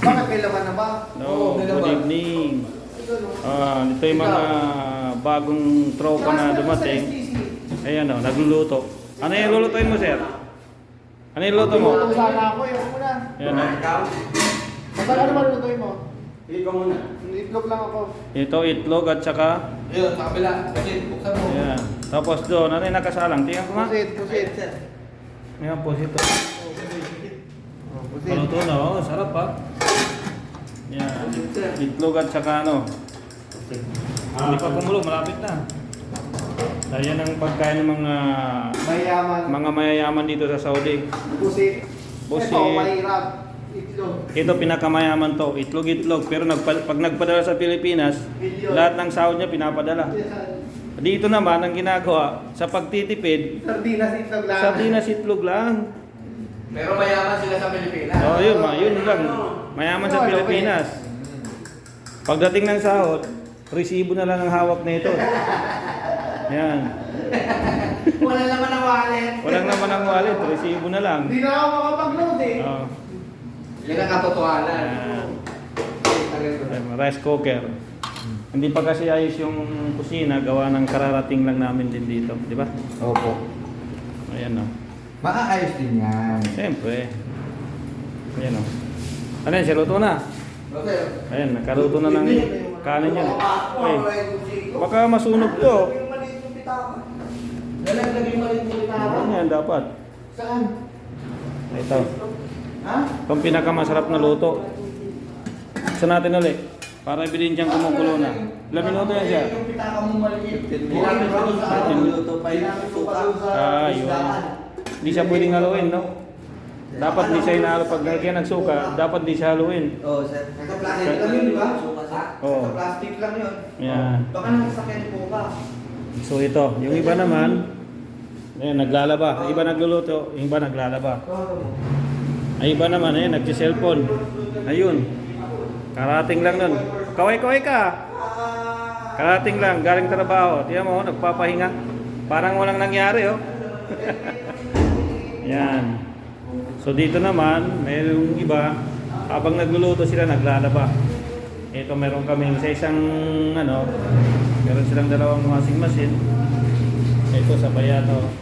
Bakit may laman na ba? No, may good laman. evening. Ito yung mga bagong tropa na dumating. Ayan o, nagluluto. Ano yung lulutuin mo, sir? Ano yung luto mo? Luluto sana ako, yung muna. Ayan o. Ano ba lulutuin mo? Ikaw muna. Itlog lang ako. Ito, itlog at saka... Ayun, sa kabila. Kasi buksan mo. Ayan. Tapos doon, ano yung nakasalang? Tingnan ko nga. Pusit. Ayan po, ito. Pusit. Paluto na, oh. Sarap ha. Ayan. Itlog at saka ano. Hindi pa kumulo, malapit na. Ayan ang pagkain ng Mayaman. mga mayayaman dito sa Saudi. Pusit. Pusit. Ito, mahirap. Itlog. Ito pinakamayaman to, itlog-itlog. Pero pag nagpadala sa Pilipinas, lahat ng sahod niya pinapadala. Dito naman ang ginagawa sa pagtitipid, Sardinas itlog lang. sardinas itlog lang. Pero mayaman sila sa Pilipinas. Oh, yun lang. Mayaman sa Pilipinas. Pagdating ng sahod, resibo na lang ang hawak nito. Yan. Wala naman ang wallet. Walang naman ang wallet, resibo na lang. Hindi na ako makapag-load eh. Oh. Yan ang katotohanan. Ayan, rice cooker. Hindi pa kasi ayos yung kusina, gawa ng kararating lang namin din dito, di ba? Opo. Ayan o. Maaayos din yan. Siyempre. Ayan o. Ano yan, siluto na. Okay. Ayan, nakaluto na ng kanin yan. Okay. Baka masunog to. Lalagyan maliit yung bitawa. Ganyan dapat. Saan? Ito. Ha? Itong pinakamasarap na luto. Isa natin ulit. Para bilhin diyang kumukulo na. Ilang minuto yan siya? Yung pitaka mo maliit. Ginamit pa doon sa ano, luto pa yung suka. Yun. Hindi siya pwedeng haluin, no? Dapat di siya inahalo. Pag nagkaya ng suka, dapat di siya haluin. Oo, sir. Naka-plastic lang yun, di ba? Oo. Naka-plastic lang yun. Yan. Baka nakasakyan po ka. So ito, yung iba naman, ayan, naglalaba. Iba nagluluto, yung iba naglalaba. Ay iba naman, ayan, nagsi-cellphone. Ayun. Karating lang nun. Kaway-kaway ka. Karating lang, galing trabaho. Tiyan mo, nagpapahinga. Parang walang nangyari, oh. Yan. So dito naman, mayroong iba, habang nagluluto sila, naglalaba. Ito meron kaming sa isang, meron silang dalawang washing machine. Ito sa bayato.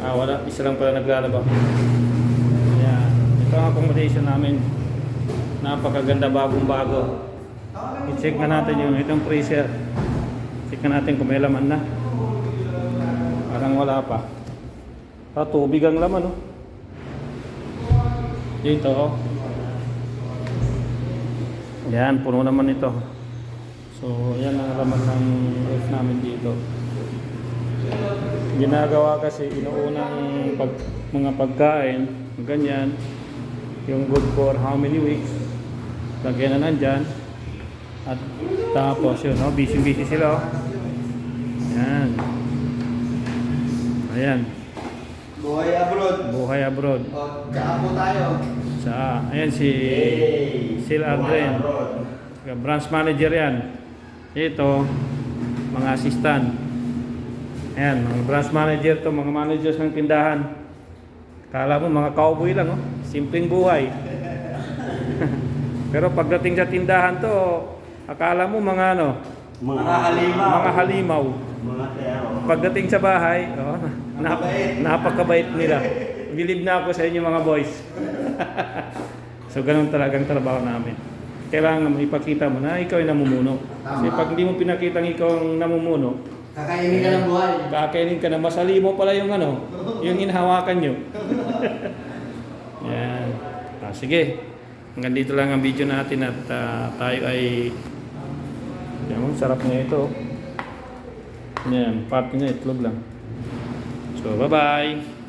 Wala, isa lang pala naglalaba. Yan. Ito ang accommodation namin. Napakaganda, bagong bago. I-check na natin yung itong freezer. Check na natin kung may laman na. Parang wala pa. Tubig ang laman, oh. Dito, oh. Yan, puno naman ito. So, yan ang laman ng ref namin dito. Ginagawa kasi inuunang mga pagkain, ganyan. Yung good for how many weeks. Lagyan na nandyan. At tapos yun, busy sila. Yan. Ayan. Buhay abroad. Buhay abroad. O, tsaka po tayo. Ayan si Sil Adren. Branch manager yan. Ito, mga assistant. Ayan, mga branch manager to, mga managers ng tindahan. Kala mo mga cowboy lang, oh. Simpleng buhay. Pero pagdating sa tindahan to, akala mo mga mga halimaw. Pagdating sa bahay, napakabait nila. Believe na ako sa inyo mga boys. So ganun talagang trabaho namin. Kailangan ipakita mo na ikaw ay namumuno. Kasi pag hindi mo pinakitang ikaw ang namumuno, Kakainin ka ng buhay. kakainin ka na, masali mo pala yung yung inhawakan nyo. Yan. Sige. Hanggang dito lang ang video natin at tayo ay sarap na ito. Yan, part niya itlog lang. So bye bye.